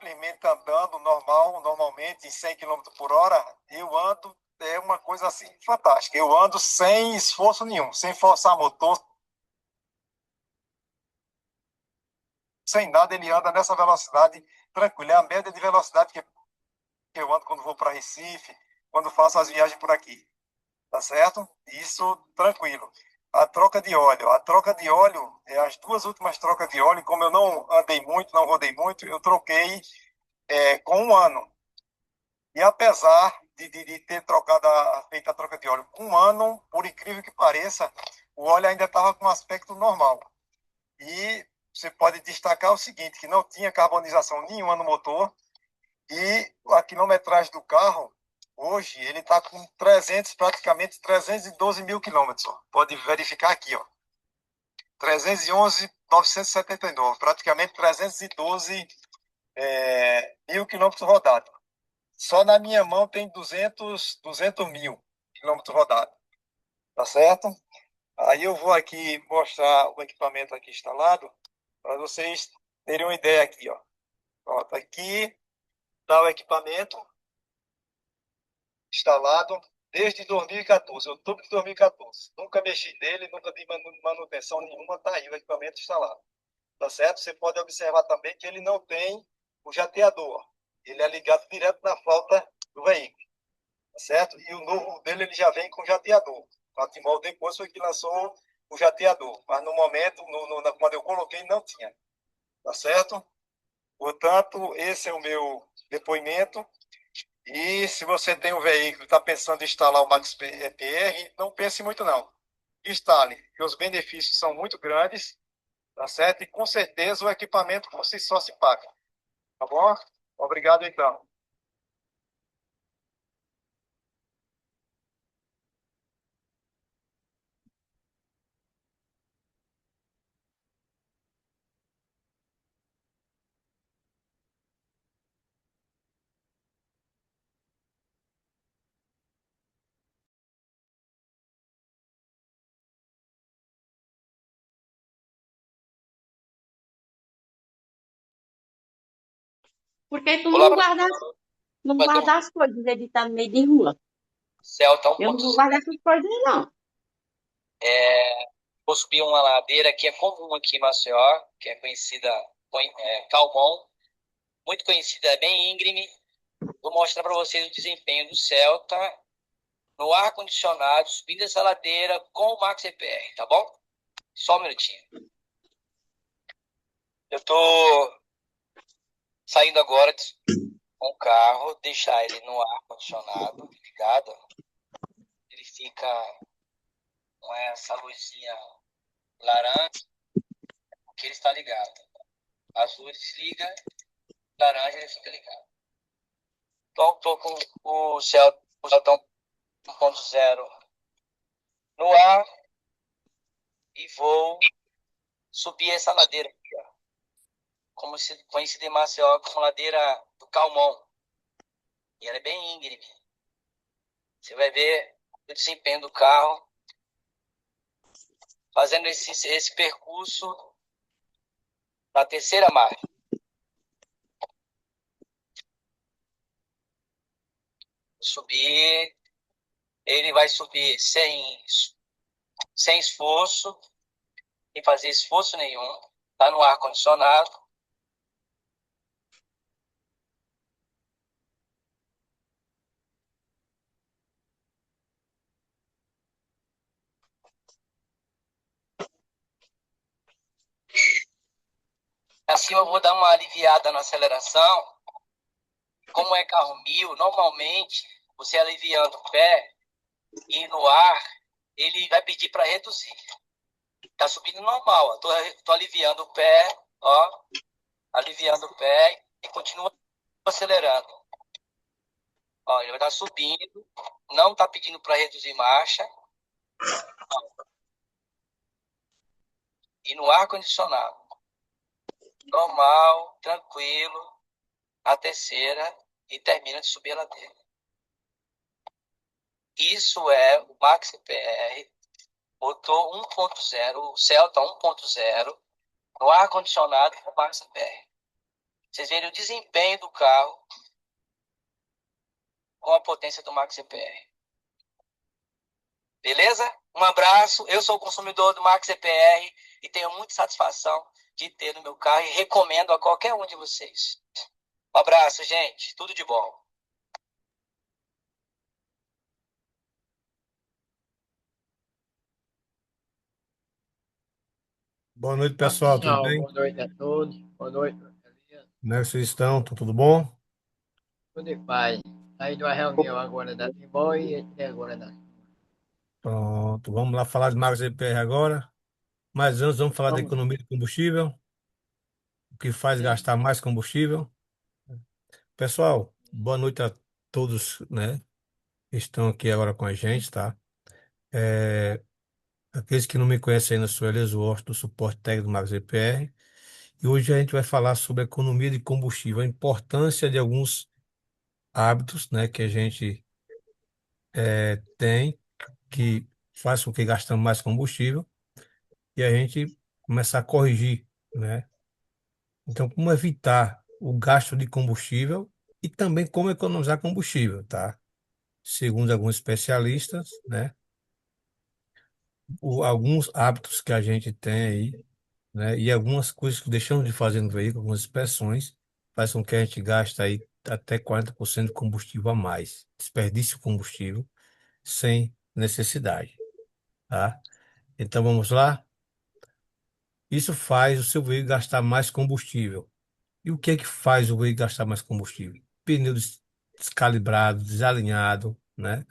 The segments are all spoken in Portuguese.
simplesmente andando normalmente em 100 km por hora, eu ando, é uma coisa assim fantástica. Eu ando sem esforço nenhum, sem forçar motor, sem nada, ele anda nessa velocidade tranquila. É a média de velocidade que eu ando quando vou para Recife, quando faço as viagens por aqui. Tá certo? Isso tranquilo. A troca de óleo, as duas últimas trocas de óleo, como eu não andei muito, não rodei muito, eu troquei com um ano. E apesar de ter feito a troca de óleo com um ano, por incrível que pareça, o óleo ainda estava com um aspecto normal. E você pode destacar o seguinte, que não tinha carbonização nenhuma no motor e a quilometragem do carro, hoje, ele está com praticamente 312 mil quilômetros. Ó. Pode verificar aqui, ó. 311.979, praticamente 312 mil quilômetros rodados. Só na minha mão tem 200 mil quilômetros rodados, tá certo? Aí eu vou aqui mostrar o equipamento aqui instalado, para vocês terem uma ideia aqui, ó. Pronto, aqui está o equipamento instalado desde 2014, outubro de 2014. Nunca mexi nele, nunca dei manutenção nenhuma, tá aí o equipamento instalado. Tá certo? Você pode observar também que ele não tem o jateador. Ele é ligado direto na flauta do veículo. Tá certo? E o novo dele ele já vem com jateador. O Atimol depois foi que lançou o jateador. Mas no momento, quando eu coloquei, não tinha. Tá certo? Portanto, esse é o meu depoimento. E se você tem um veículo e está pensando em instalar o Max PR, não pense muito não. Instale, que os benefícios são muito grandes, tá certo? E com certeza o equipamento por si só se paga. Tá bom? Obrigado então. Porque tu Olá, não mas guarda as coisas, ele tá no meio de rua. Celta Eu não vou 1.0. guardar essas coisas, não. Vou subir uma ladeira que é comum aqui em Maceió, que é conhecida, Calmon, muito conhecida, é bem íngreme. Vou mostrar para vocês o desempenho do Celta no ar-condicionado, subindo essa ladeira com o Max EPR, tá bom? Só um minutinho. Eu tô saindo agora com o carro, deixar ele no ar-condicionado ligado. Ele fica com essa luzinha laranja, porque ele está ligado. Azul desliga, laranja ele fica ligado. Então, estou com o Celta 1.0 no ar e vou subir essa ladeira aqui, ó. Como se conhecida em Maceió como ladeira do Calmon. E ela é bem íngreme. Você vai ver o desempenho do carro fazendo esse percurso na terceira marcha. Subir, ele vai subir sem esforço, sem fazer esforço nenhum. Está no ar-condicionado. Assim eu vou dar uma aliviada na aceleração. Como é carro 1000, normalmente você aliviando o pé e no ar, ele vai pedir para reduzir. Tá subindo normal, tô aliviando o pé, ó, aliviando o pé e continua acelerando. Ó, ele vai estar subindo, não tá pedindo para reduzir marcha e no ar condicionado. Normal, tranquilo, a terceira e termina de subir a ladeira. Isso é o Max PR, motor 1.0, o Celta 1.0, no ar-condicionado com Max PR. Vocês verem o desempenho do carro com a potência do Max EPR. Beleza? Um abraço. Eu sou o consumidor do Max EPR e tenho muita satisfação de ter no meu carro e recomendo a qualquer um de vocês. Um abraço, gente. Tudo de bom. Boa noite, Olá, pessoal. Tudo pessoal, bem? boa noite a todos. Boa noite, Elias. Como é que vocês estão? Tá tudo bom? Tudo em paz. Saí de uma reunião agora da Timbó e entrei agora na. Pronto, vamos lá falar de Max EPR agora. Mas antes, vamos falar da Vamos, economia de combustível, o que faz sim. gastar mais combustível. Pessoal, boa noite a todos, né, que estão aqui agora com a gente, tá? É, aqueles que não me conhecem ainda, eu sou Elias Ward, do suporte técnico do Max EPR. E hoje a gente vai falar sobre a economia de combustível, a importância de alguns hábitos, né, que a gente tem, que faz com que gastamos mais combustível e a gente começar a corrigir, né? Então, como evitar o gasto de combustível e também como economizar combustível, tá? Segundo alguns especialistas, né? Alguns hábitos que a gente tem aí, né? E algumas coisas que deixamos de fazer no veículo, algumas inspeções, faz com que a gente gaste aí até 40% de combustível a mais, desperdício de combustível sem necessidade, tá? Então, vamos lá? Isso faz o seu veículo gastar mais combustível. E o que é que faz o veículo gastar mais combustível? Pneu descalibrado, desalinhado, né?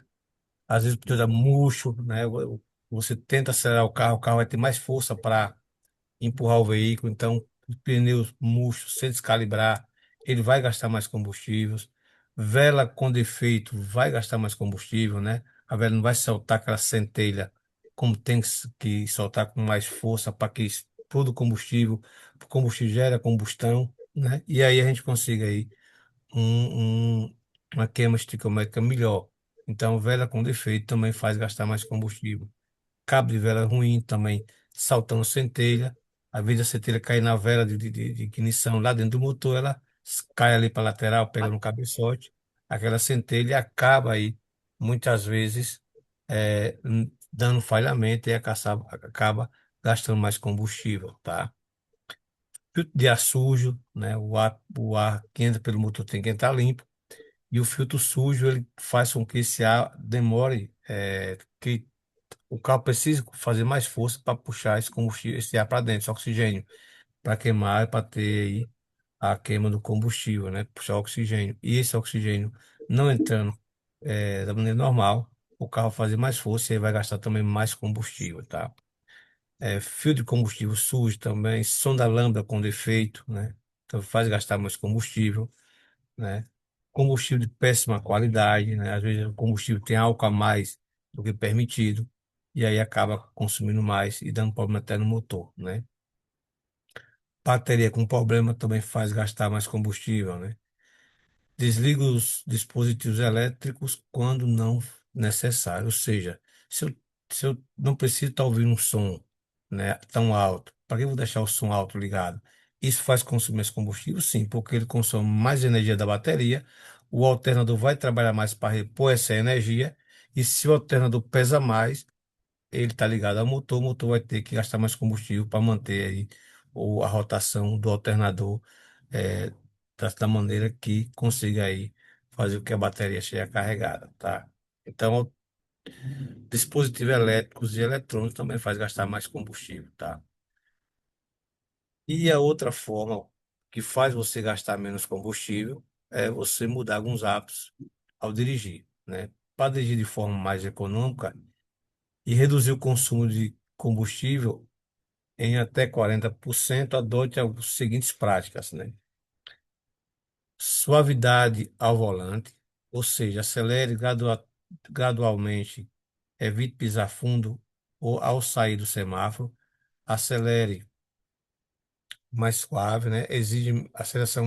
Às vezes o pneu dá murcho, né? Você tenta acelerar o carro vai ter mais força para empurrar o veículo. Então, os pneus murchos, sem descalibrar, ele vai gastar mais combustível. Vela com defeito vai gastar mais combustível, né? A vela não vai soltar aquela centelha como tem que soltar com mais força para que exploda o combustível gera combustão, né? E aí a gente consiga aí uma queima esticométrica melhor. Então, vela com defeito também faz gastar mais combustível. Cabo de vela ruim também, saltando centelha. Às vezes a centelha cai na vela de ignição lá dentro do motor, ela cai ali para a lateral, pega no cabeçote. Aquela centelha acaba aí, muitas vezes, dando falhamento e acaba gastando mais combustível, tá? Filtro de ar sujo, né? O ar que entra pelo motor tem que entrar limpo. E o filtro sujo, ele faz com que esse ar demore, que o carro precisa fazer mais força para puxar esse combustível, esse ar para dentro, esse oxigênio, para queimar, para ter aí a queima do combustível, né? Puxar o oxigênio. E esse oxigênio não entrando da maneira normal, o carro fazer mais força e aí vai gastar também mais combustível, tá? Fio de combustível sujo também, sonda lambda com defeito, né? Então faz gastar mais combustível, né? Combustível de péssima qualidade, né? Às vezes o combustível tem álcool a mais do que permitido, e aí acaba consumindo mais e dando problema até no motor, né? Bateria com problema também faz gastar mais combustível, né? Desliga os dispositivos elétricos quando não necessário. Ou seja, se eu não preciso estar ouvindo um som, né, tão alto, para que eu vou deixar o som alto ligado? Isso faz consumir mais combustível? Sim, porque ele consome mais energia da bateria. O alternador vai trabalhar mais para repor essa energia. E se o alternador pesa mais, ele está ligado ao motor, o motor vai ter que gastar mais combustível para manter aí a rotação do alternador é, da maneira que consiga aí fazer com que a bateria esteja carregada, tá? Então, dispositivos elétricos e eletrônicos também faz gastar mais combustível, tá? E a outra forma que faz você gastar menos combustível é você mudar alguns hábitos ao dirigir, né? Para dirigir de forma mais econômica e reduzir o consumo de combustível em até 40%, adote as seguintes práticas, né? Suavidade ao volante, ou seja, acelere gradualmente, evite pisar fundo ou ao sair do semáforo, acelere mais suave, né? Exige aceleração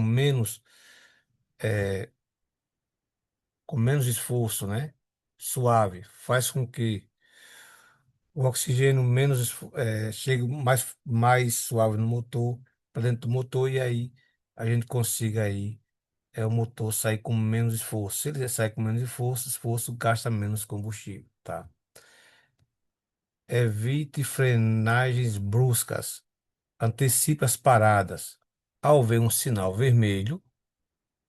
com menos esforço, né? Suave, faz com que o oxigênio chegue mais suave no motor, para dentro do motor, e aí a gente consiga aí o motor sair com menos esforço. Se ele sair com menos esforço gasta menos combustível, tá? Evite frenagens bruscas. Antecipe as paradas. Ao ver um sinal vermelho,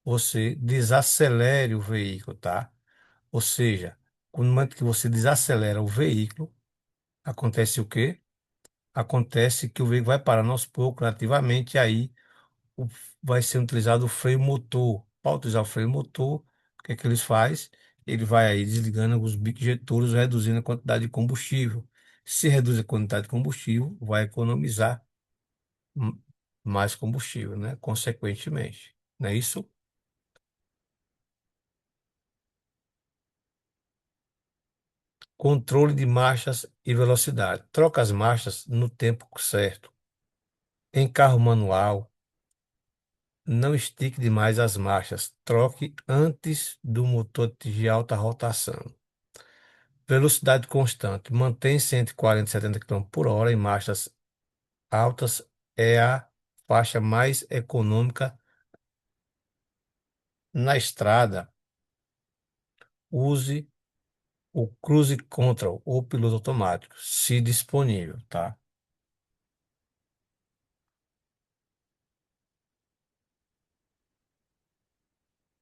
você desacelere o veículo, tá? Ou seja, no momento que você desacelera o veículo, acontece o quê? Acontece que o veículo vai parando aos poucos, relativamente, e aí o- vai ser utilizado o freio motor. Para utilizar o freio motor, o que é que eles faz? Ele vai aí desligando os bicos injetores, reduzindo a quantidade de combustível. Se reduz a quantidade de combustível, vai economizar m- mais combustível, né? Consequentemente, não é isso? Controle de marchas e velocidade. Troca as marchas no tempo certo. Em carro manual, não estique demais as marchas. Troque antes do motor atingir alta rotação. Velocidade constante. Mantém-se entre 40 e 70 km por hora em marchas altas. É a faixa mais econômica na estrada. Use o Cruise Control ou piloto automático, se disponível, tá?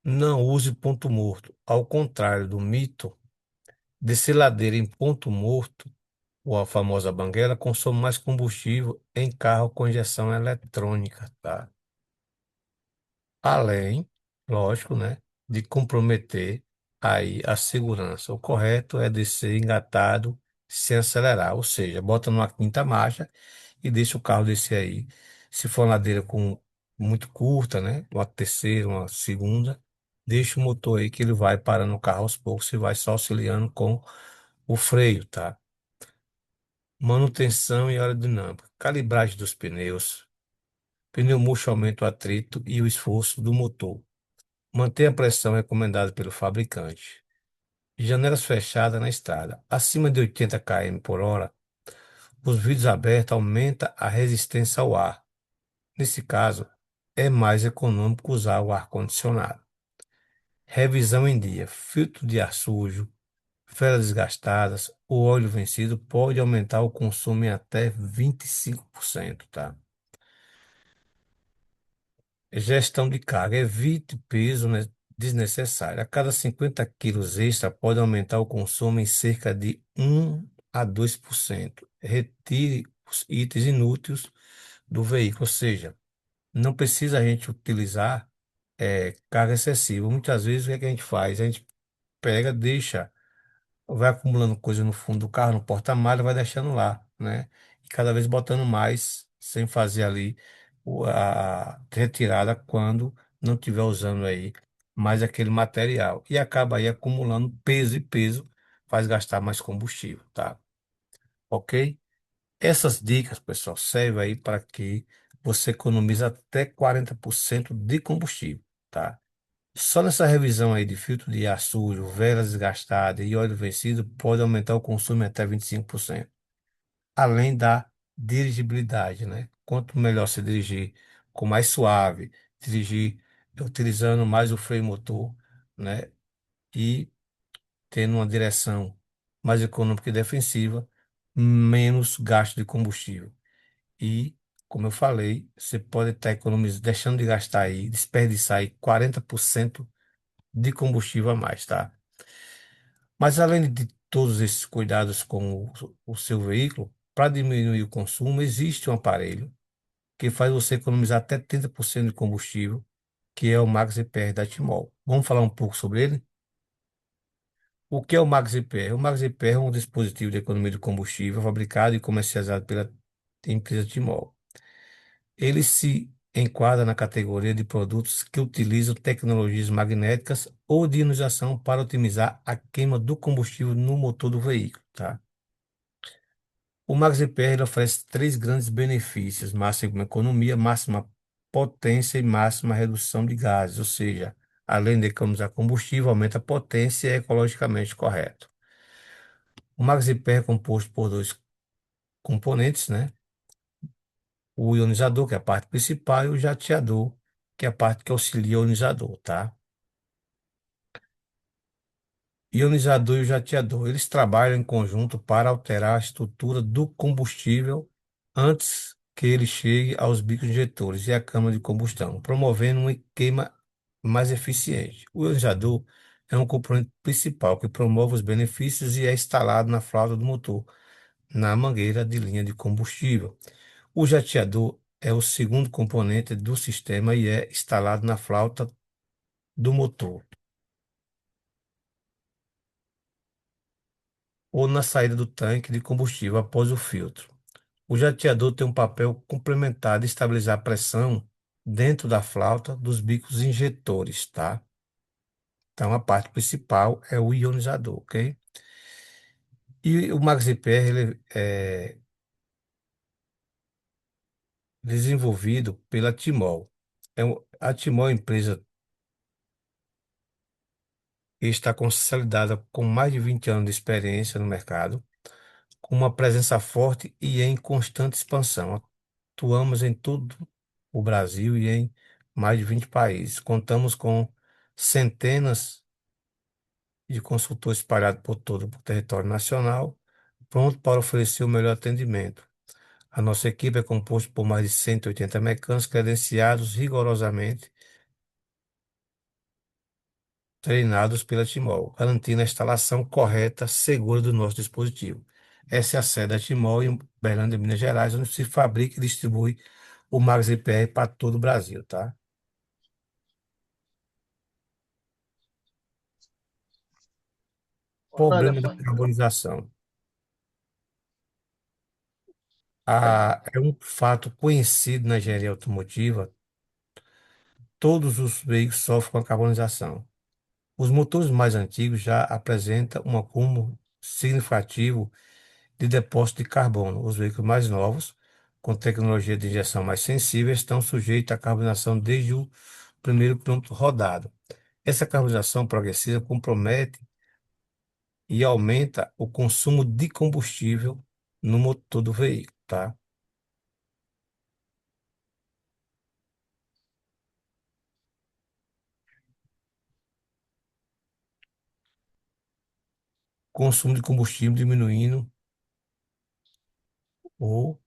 Não use ponto morto. Ao contrário do mito, descer ladeira em ponto morto, ou a famosa banguela, consome mais combustível em carro com injeção eletrônica, tá? Além, lógico, né, de comprometer aí a segurança. O correto é descer engatado sem acelerar, ou seja, bota numa quinta marcha e deixa o carro descer aí. Se for uma ladeira muito curta, né, uma terceira, uma segunda, deixa o motor aí que ele vai parando o carro aos poucos e vai só auxiliando com o freio, tá? Manutenção e aerodinâmica. Calibragem dos pneus. Pneu murcho aumenta o atrito e o esforço do motor. Manter a pressão recomendada pelo fabricante. Janelas fechadas na estrada. Acima de 80 km por hora, os vidros abertos aumenta a resistência ao ar. Nesse caso, é mais econômico usar o ar-condicionado. Revisão em dia. Filtro de ar sujo, velas desgastadas, o óleo vencido pode aumentar o consumo em até 25%, tá? Gestão de carga. Evite peso, né, desnecessário. A cada 50 quilos extra pode aumentar o consumo em cerca de 1 a 2%. Retire os itens inúteis do veículo, ou seja, não precisa a gente utilizar carga excessiva. Muitas vezes o que é que a gente faz? A gente pega, deixa, vai acumulando coisa no fundo do carro, no porta-malas, vai deixando lá, né? E cada vez botando mais, sem fazer ali a retirada quando não estiver usando aí mais aquele material. E acaba aí acumulando peso e peso faz gastar mais combustível, tá? Ok? Essas dicas, pessoal, servem aí para que você economize até 40% de combustível, tá? Só nessa revisão aí de filtro de ar sujo, velas desgastadas e óleo vencido pode aumentar o consumo em até 25%. Além da dirigibilidade, né? Quanto melhor você dirigir com mais suave, dirigir utilizando mais o freio motor, né? E tendo uma direção mais econômica e defensiva, menos gasto de combustível. E, como eu falei, você pode estar economizando, deixando de gastar aí, desperdiçar aí 40% de combustível a mais, tá? Mas além de todos esses cuidados com o seu veículo, para diminuir o consumo, existe um aparelho que faz você economizar até 30% de combustível, que é o MaxiPR da Timol. Vamos falar um pouco sobre ele? O que é o MaxiPR? O MaxiPR é um dispositivo de economia de combustível fabricado e comercializado pela empresa Timol. Ele se enquadra na categoria de produtos que utilizam tecnologias magnéticas ou de ionização para otimizar a queima do combustível no motor do veículo, tá? O MaxiPR ele oferece três grandes benefícios: máxima economia, máxima potência e máxima redução de gases, ou seja, além de economizar combustível, aumenta a potência e é ecologicamente correto. O MaxiPR é composto por dois componentes, né? O ionizador, que é a parte principal, e o jateador, que é a parte que auxilia o ionizador, tá? Ionizador e o jateador, eles trabalham em conjunto para alterar a estrutura do combustível antes que ele chegue aos bicos injetores e à câmara de combustão, promovendo uma queima mais eficiente. O ionizador é um componente principal que promove os benefícios e é instalado na flauta do motor, na mangueira de linha de combustível. O jateador é o segundo componente do sistema e é instalado na flauta do motor ou na saída do tanque de combustível após o filtro. O jateador tem um papel complementar de estabilizar a pressão dentro da flauta dos bicos injetores, tá? Então, a parte principal é o ionizador, ok? E o MaxiPR, ele é desenvolvido pela Timol. A Timol é uma empresa que está consolidada com mais de 20 anos de experiência no mercado, com uma presença forte e em constante expansão. Atuamos em todo o Brasil e em mais de 20 países. Contamos com centenas de consultores espalhados por todo o território nacional, pronto para oferecer o melhor atendimento. A nossa equipe é composta por mais de 180 mecânicos credenciados rigorosamente, treinados pela Timol, garantindo a instalação correta, segura do nosso dispositivo. Essa é a sede da Timol em Berlândia, Minas Gerais, onde se fabrica e distribui o MaxiPR para todo o Brasil, tá? Manda, Problema da pai. carbonização. Pode. É um fato conhecido na engenharia automotiva. Todos os veículos sofrem com a carbonização. Os motores mais antigos já apresentam um acúmulo significativo de depósito de carbono. Os veículos mais novos, com tecnologia de injeção mais sensível, estão sujeitos à carbonização desde o primeiro quilômetro rodado. Essa carbonização progressiva compromete e aumenta o consumo de combustível no motor do veículo, tá? Consumo de combustível diminuindo ou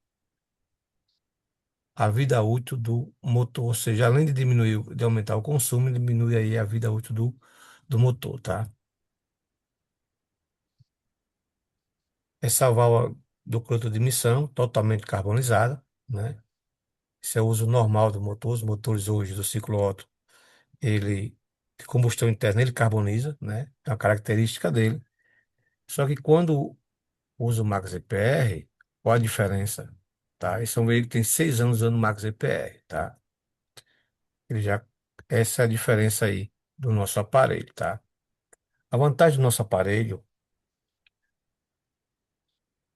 a vida útil do motor, ou seja, além de diminuir, de aumentar o consumo, diminui aí a vida útil do motor, tá? É salvar do controle de emissão totalmente carbonizada, né? Esse é o uso normal do motor. Os motores hoje do ciclo Otto, ele de combustão interna, ele carboniza, né? É uma característica dele. Só que quando usa o Max EPR, qual a diferença? Tá? Esse é um veículo que tem 6 anos usando o Max EPR, tá? Ele já, essa é a diferença aí do nosso aparelho, tá? A vantagem do nosso aparelho,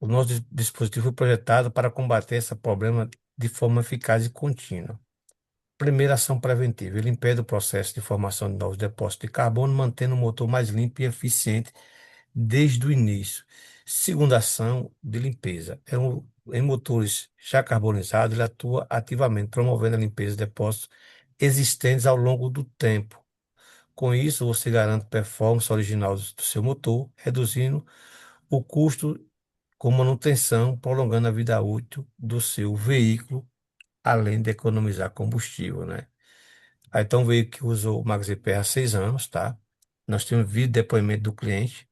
o nosso dispositivo foi projetado para combater esse problema de forma eficaz e contínua. Primeira ação preventiva, ele impede o processo de formação de novos depósitos de carbono, mantendo o motor mais limpo e eficiente desde o início. Segunda ação de limpeza, em motores já carbonizados, ele atua ativamente, promovendo a limpeza de depósitos existentes ao longo do tempo. Com isso, você garante performance original do seu motor, reduzindo o custo com manutenção, prolongando a vida útil do seu veículo, além de economizar combustível, né? Aí então, um veículo que usou o MaxiPR há 6 anos, tá? Nós temos vídeo depoimento do cliente,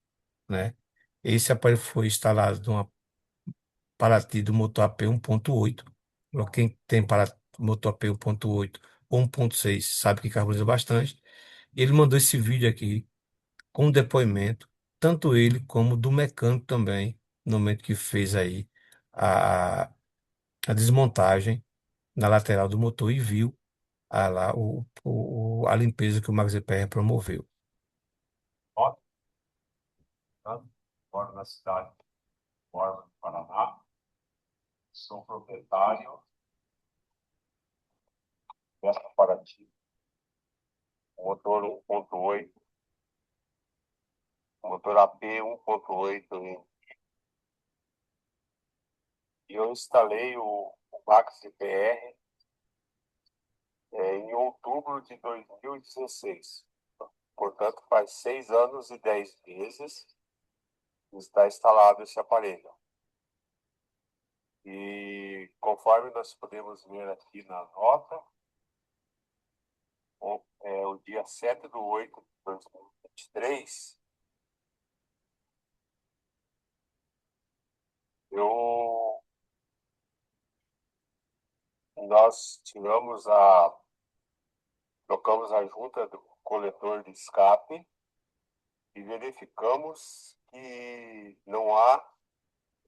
né? Esse aparelho foi instalado numa Paraty do motor AP 1.8. Quem tem motor AP 1.8 ou 1.6 sabe que carboniza bastante. Ele mandou esse vídeo aqui com depoimento, tanto ele como do mecânico também, no momento que fez aí a, a desmontagem na lateral do motor e viu lá a limpeza que o MaxiPR promoveu. Ó, tá? Moro na cidade, moro no Paraná, sou proprietário dessa Paraty, motor 1.8, motor AP 1.8, e eu instalei o MaxiPR em outubro de 2016. Portanto, faz 6 anos e 10 meses que está instalado esse aparelho. E conforme nós podemos ver aqui na nota, o dia 7/8/2023, nós trocamos a junta do coletor de escape e verificamos que não há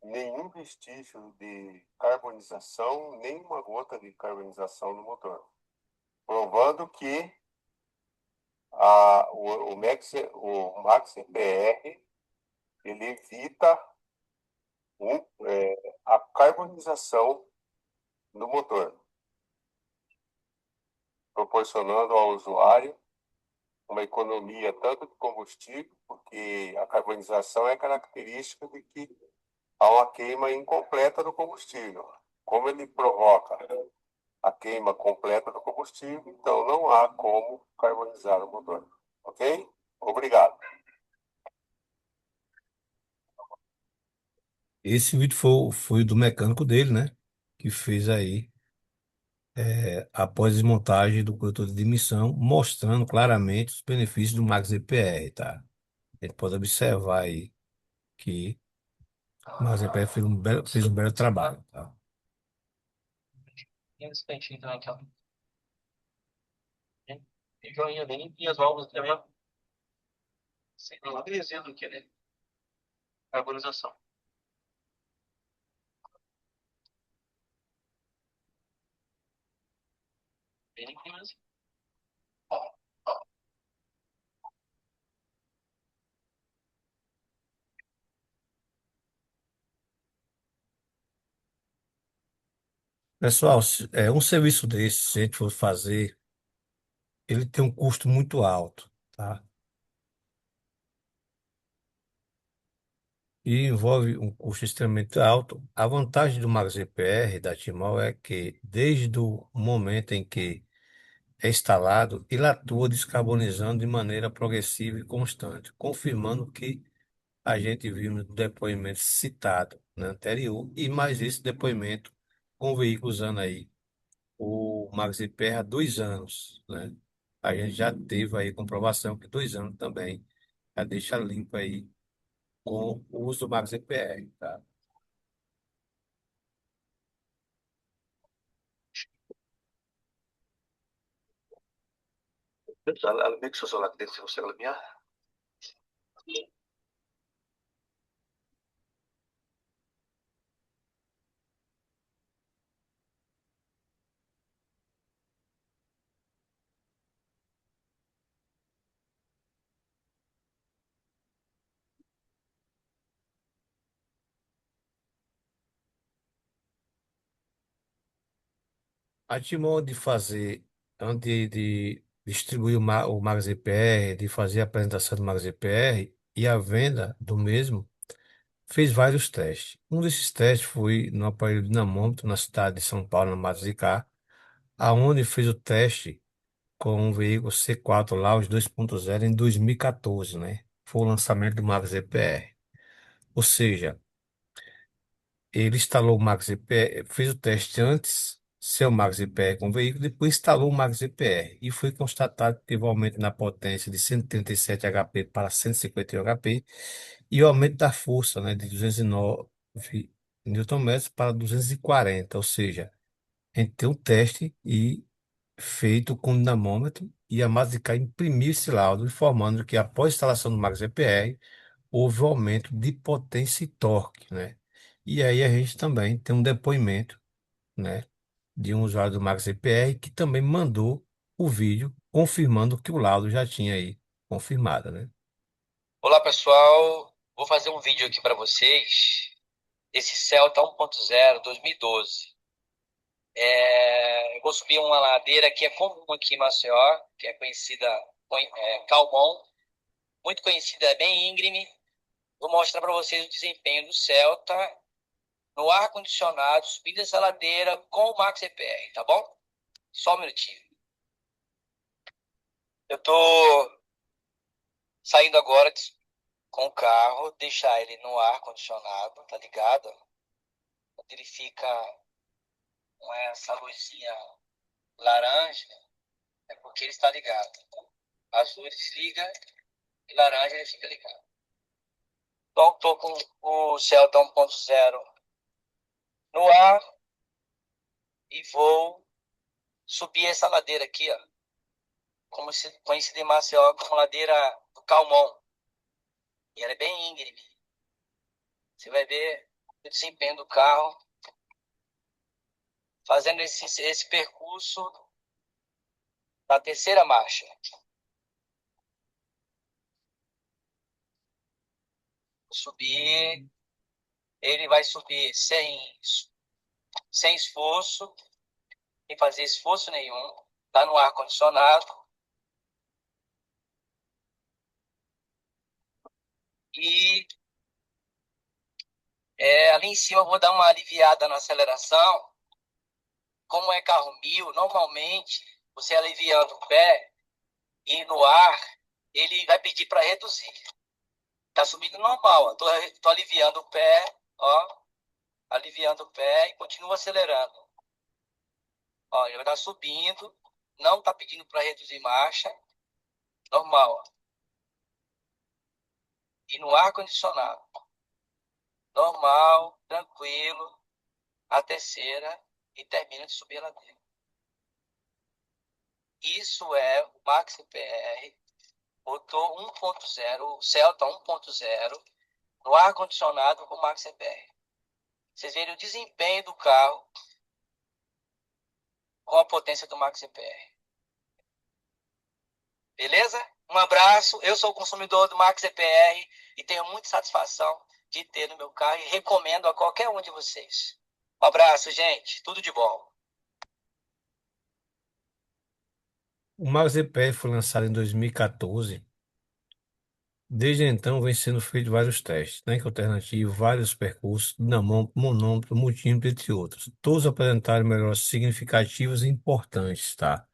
nenhum vestígio de carbonização, nenhuma gota de carbonização no motor, provando que o Max EPR ele evita a carbonização no motor, proporcionando ao usuário uma economia tanto de combustível, porque a carbonização é característica de que há uma queima incompleta do combustível. Como ele provoca a queima completa do combustível, então não há como carbonizar o motor. Ok? Obrigado. Esse vídeo foi do mecânico dele, né? Que fez aí, após a desmontagem do coletor de admissão, mostrando claramente os benefícios do Max EPR, tá? A gente pode observar aí que o Max EPR fez um belo trabalho, tá? Tem esse peitinho também aqui, ó. Tem joinha bem limpinho, as válvulas também, ó. Sem nenhuma belezinha do que, né? Carbonização. Bem limpinho mesmo. Pessoal, um serviço desse, se a gente for fazer, ele tem um custo muito alto, tá? E envolve um custo extremamente alto. A vantagem do Max EPR da Timol é que, desde o momento em que é instalado, ele atua descarbonizando de maneira progressiva e constante, confirmando o que a gente viu no depoimento citado na anterior, e mais esse depoimento com o veículo usando aí o Max EPR há 2 anos, né? A gente já teve aí comprovação que 2 anos também já deixa limpo aí com o uso do Max EPR, tá? الميكس ولا كده وصل المياه. A Timon de fazer, antes de distribuir o Max EPR, de fazer a apresentação do Max EPR e a venda do mesmo, fez vários testes. Um desses testes foi no aparelho dinamômetro na cidade de São Paulo, na Mazicá, aonde fez o teste com um veículo C4 lá, os 2.0 em 2014, né? Foi o lançamento do Max EPR. Ou seja, ele instalou o Max EPR, fez o teste antes, seu Max EPR com o veículo, depois instalou o Max EPR e foi constatado que teve um aumento na potência de 137 HP para 151 HP e o aumento da força, né, de 209 Nm para 240, ou seja, a gente tem um teste feito com dinamômetro e a Mazda imprimiu esse laudo informando que após a instalação do Max EPR houve um aumento de potência e torque, né? E aí a gente também tem um depoimento, né, de um usuário do Max EPR que também mandou o vídeo confirmando que o laudo já tinha aí confirmado, né? Olá, pessoal. Vou fazer um vídeo aqui para vocês desse Celta 1.0 2012. Eu vou subir uma ladeira que é comum aqui em Maceió, que é conhecida Calmon, muito conhecida, é bem íngreme. Vou mostrar para vocês o desempenho do Celta no ar-condicionado, subindo essa ladeira com o Max EPR, tá bom? Só um minutinho. Eu tô saindo agora com o carro, deixar ele no ar condicionado, tá ligado? Quando ele fica com essa luzinha laranja, é porque ele está ligado. Azul ele desliga e laranja ele fica ligado. Então, tô com o Celta 1.0 no ar e vou subir essa ladeira aqui, ó, como se conhecida em Maceió como ladeira do Calmon. E ela é bem íngreme. Você vai ver o desempenho do carro fazendo esse percurso da terceira marcha. Subir, ele vai subir sem esforço, sem fazer esforço nenhum. Tá no ar condicionado. E ali em cima eu vou dar uma aliviada na aceleração. Como é carro 1000, normalmente você aliviando o pé e no ar, ele vai pedir para reduzir. Tá subindo normal, ó. Tô aliviando o pé, ó, aliviando o pé e continuo acelerando. Ó, ele vai estar subindo, não tá pedindo para reduzir marcha, normal, ó. E no ar condicionado, normal, tranquilo, a terceira e termina de subir a ladeira. Isso é o Max CPR, botou 1.0, o Celta 1.0 no ar condicionado com o Max CPR. Vocês verem o desempenho do carro com a potência do Max CPR. Beleza? Um abraço. Eu sou o consumidor do Max CPR e tenho muita satisfação de ter no meu carro e recomendo a qualquer um de vocês. Um abraço, gente. Tudo de bom. O Max EPR foi lançado em 2014. Desde então, vem sendo feito vários testes, né, alternativo, vários percursos, monômetro, multímetro, entre outros. Todos apresentaram melhorias significativas e importantes, tá?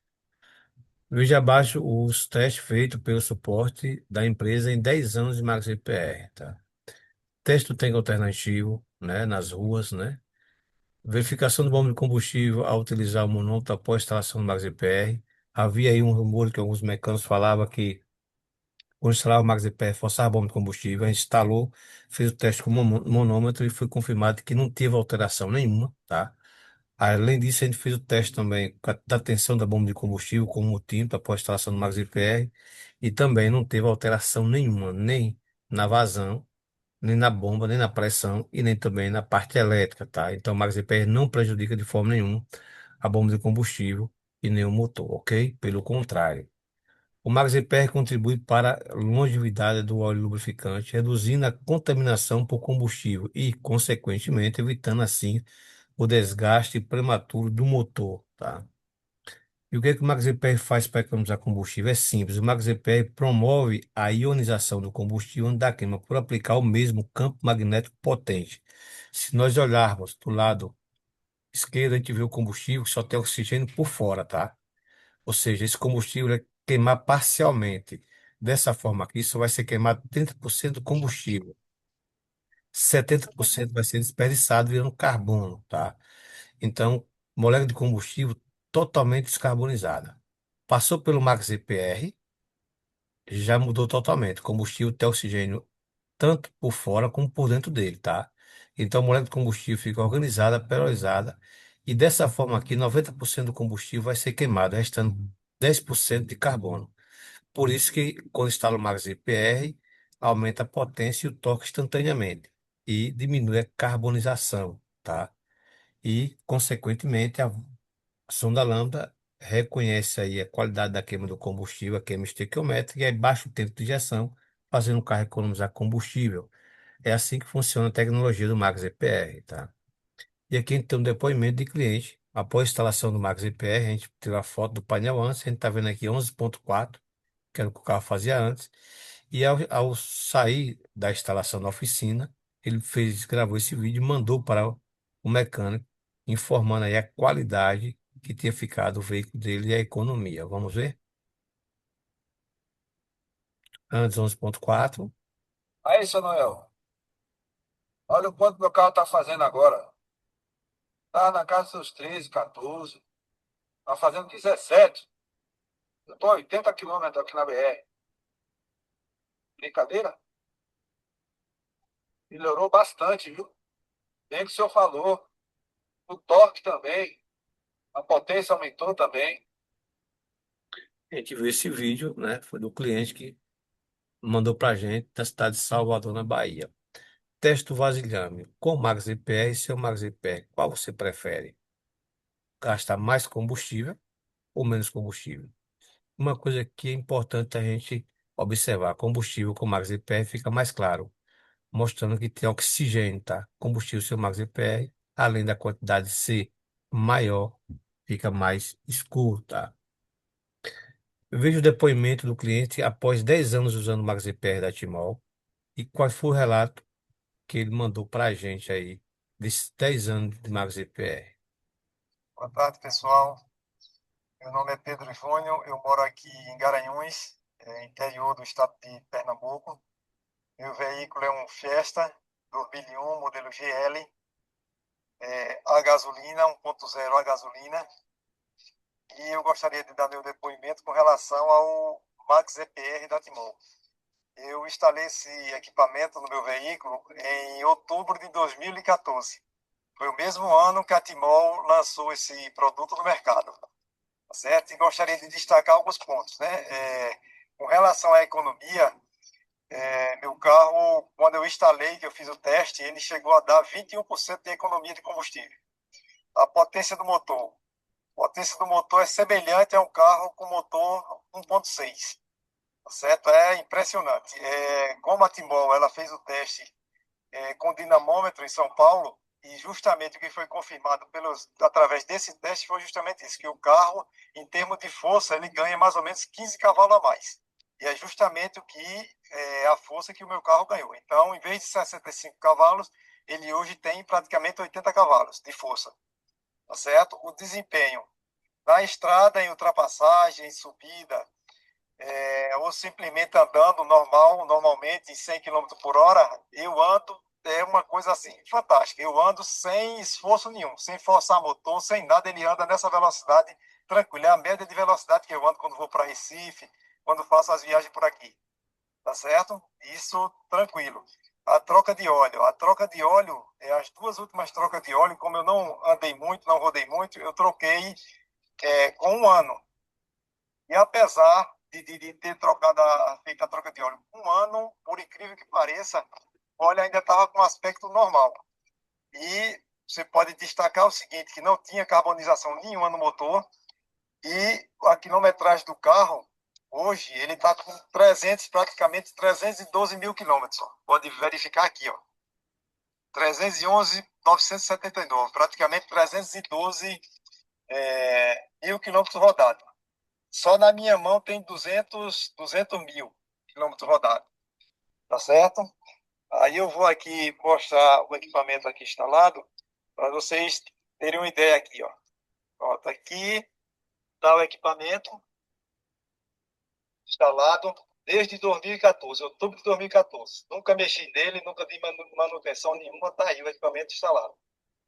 Veja abaixo os testes feitos pelo suporte da empresa em 10 anos de Max EPR, tá? Teste do tanque alternativo, né, nas ruas, né? Verificação do bomba de combustível ao utilizar o monômetro após instalação do Max EPR. Havia aí um rumor que alguns mecânicos falavam que quando instalava o Max EPR forçava a bomba de combustível. A gente instalou, fez o teste com o monômetro e foi confirmado que não teve alteração nenhuma, tá? Além disso, a gente fez o teste também da tensão da bomba de combustível com o multímetro após a instalação do Max EPR e também não teve alteração nenhuma, nem na vazão, nem na bomba, nem na pressão e nem também na parte elétrica, tá? Então, o Max EPR não prejudica de forma nenhuma a bomba de combustível e nem o motor, ok? Pelo contrário. O Max EPR contribui para a longevidade do óleo lubrificante, reduzindo a contaminação por combustível e, consequentemente, evitando assim o desgaste prematuro do motor, tá? E o que é que o Max EPR faz para economizar combustível? É simples. O Max EPR promove a ionização do combustível da queima por aplicar o mesmo campo magnético potente. Se nós olharmos do lado esquerdo, a gente vê o combustível que só tem oxigênio por fora, tá? Ou seja, esse combustível é queimar parcialmente. Dessa forma aqui, só vai ser queimado 30% do combustível. 70% vai ser desperdiçado virando carbono, tá? Então, molécula de combustível totalmente descarbonizada. Passou pelo Max EPR, já mudou totalmente. O combustível tem oxigênio tanto por fora como por dentro dele, tá? Então, a molécula de combustível fica organizada, perolizada, e dessa forma aqui, 90% do combustível vai ser queimado, restando 10% de carbono. Por isso que, quando instala o Max EPR, aumenta a potência e o torque instantaneamente, e diminui a carbonização, tá? E, consequentemente, a sonda lambda reconhece aí a qualidade da queima do combustível, a queima estequiométrica, e aí baixa o tempo de injeção, fazendo o carro economizar combustível. É assim que funciona a tecnologia do Max EPR, tá? E aqui a gente tem um depoimento de cliente. Após a instalação do Max EPR, a gente tirou a foto do painel antes, a gente está vendo aqui 11.4, que era o que o carro fazia antes. E ao sair da instalação da oficina, ele gravou esse vídeo e mandou para o mecânico, informando aí a qualidade que tinha ficado o veículo dele e a economia. Vamos ver? Antes 11,4. Aí, seu Noel, olha o quanto meu carro está fazendo agora. Tá na casa dos 13, 14. Tá fazendo 17. Eu tô a 80 quilômetros aqui na BR. Brincadeira? Melhorou bastante, viu? Bem que o senhor falou. O torque também. A potência aumentou também. A gente viu esse vídeo, né? Foi do cliente que mandou pra gente da cidade de Salvador, na Bahia. Teste do vasilhame. Com Max EPR e seu Max EPR, qual você prefere? Gastar mais combustível ou menos combustível? Uma coisa que é importante a gente observar: combustível com Max EPR fica mais claro, mostrando que tem oxigênio, tá? Combustível seu Max EPR, além da quantidade ser maior, fica mais escuro, tá? Eu vejo o depoimento do cliente após 10 anos usando o Max EPR da Timol e qual foi o relato que ele mandou para a gente aí desses 10 anos de Max EPR. Boa tarde, pessoal. Meu nome é Pedro Júnior, eu moro aqui em Garanhuns, interior do estado de Pernambuco. Meu veículo é um Fiesta 2001, modelo GL, a gasolina, 1.0 a gasolina. E eu gostaria de dar meu depoimento com relação ao Max EPR da Timol. Eu instalei esse equipamento no meu veículo em outubro de 2014. Foi o mesmo ano que a Timol lançou esse produto no mercado, tá certo? E gostaria de destacar alguns pontos, né? Com relação à economia, meu carro, quando eu instalei, que eu fiz o teste, ele chegou a dar 21% de economia de combustível. A potência do motor é semelhante a um carro com motor 1.6, tá certo? É impressionante. Como a Timbol, ela fez o teste com dinamômetro em São Paulo, e justamente o que foi confirmado através desse teste foi justamente isso, que o carro, em termos de força, ele ganha mais ou menos 15 cavalos a mais. E é justamente a força que o meu carro ganhou. Então, em vez de 65 cavalos, ele hoje tem praticamente 80 cavalos de força, tá certo? O desempenho na estrada, em ultrapassagem, em subida, ou simplesmente andando normalmente em 100 km por hora, eu ando, é uma coisa assim, fantástica. Eu ando sem esforço nenhum, sem forçar motor, sem nada, ele anda nessa velocidade tranquila. É a média de velocidade que eu ando quando vou para Recife, quando faço as viagens por aqui, tá certo? Isso tranquilo. A troca de óleo, as duas últimas trocas de óleo, como eu não andei muito, não rodei muito, eu troquei com um ano. E apesar de ter feito a troca de óleo com um ano, por incrível que pareça, o óleo ainda estava com aspecto normal. E você pode destacar o seguinte, que não tinha carbonização nenhuma no motor e a quilometragem do carro, hoje, ele está com praticamente 312 mil quilômetros. Ó. Pode verificar aqui, ó. 311.979, praticamente 312 mil quilômetros rodados. Só na minha mão tem 200 mil quilômetros rodados, tá certo? Aí eu vou aqui mostrar o equipamento aqui instalado, para vocês terem uma ideia aqui, ó. Pronto, aqui está o equipamento instalado desde 2014, outubro de 2014. Nunca mexi nele, nunca dei manutenção nenhuma, tá aí o equipamento instalado,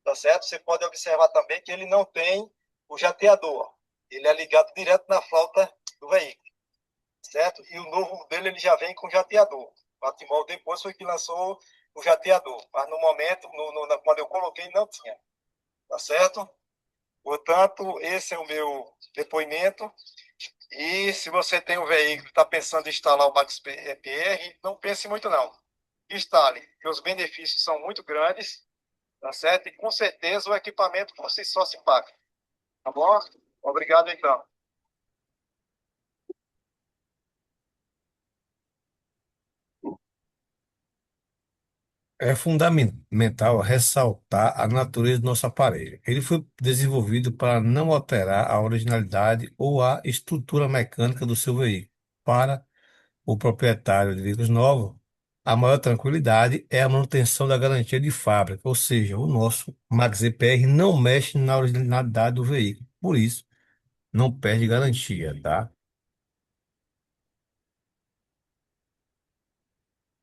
tá certo? Você pode observar também que ele não tem o jateador, ele é ligado direto na flauta do veículo, certo? E o novo dele ele já vem com jateador. O Atimol depois foi que lançou o jateador, mas no momento, quando eu coloquei, não tinha, tá certo? Portanto, esse é o meu depoimento. E se você tem um veículo e está pensando em instalar o Max EPR, não pense muito não. Instale, que os benefícios são muito grandes, tá certo? E com certeza o equipamento por si só se paga. Tá bom? Obrigado então. É fundamental ressaltar a natureza do nosso aparelho. Ele foi desenvolvido para não alterar a originalidade ou a estrutura mecânica do seu veículo. Para o proprietário de veículos novos, a maior tranquilidade é a manutenção da garantia de fábrica, ou seja, o nosso Max EPR não mexe na originalidade do veículo. Por isso, não perde garantia, tá?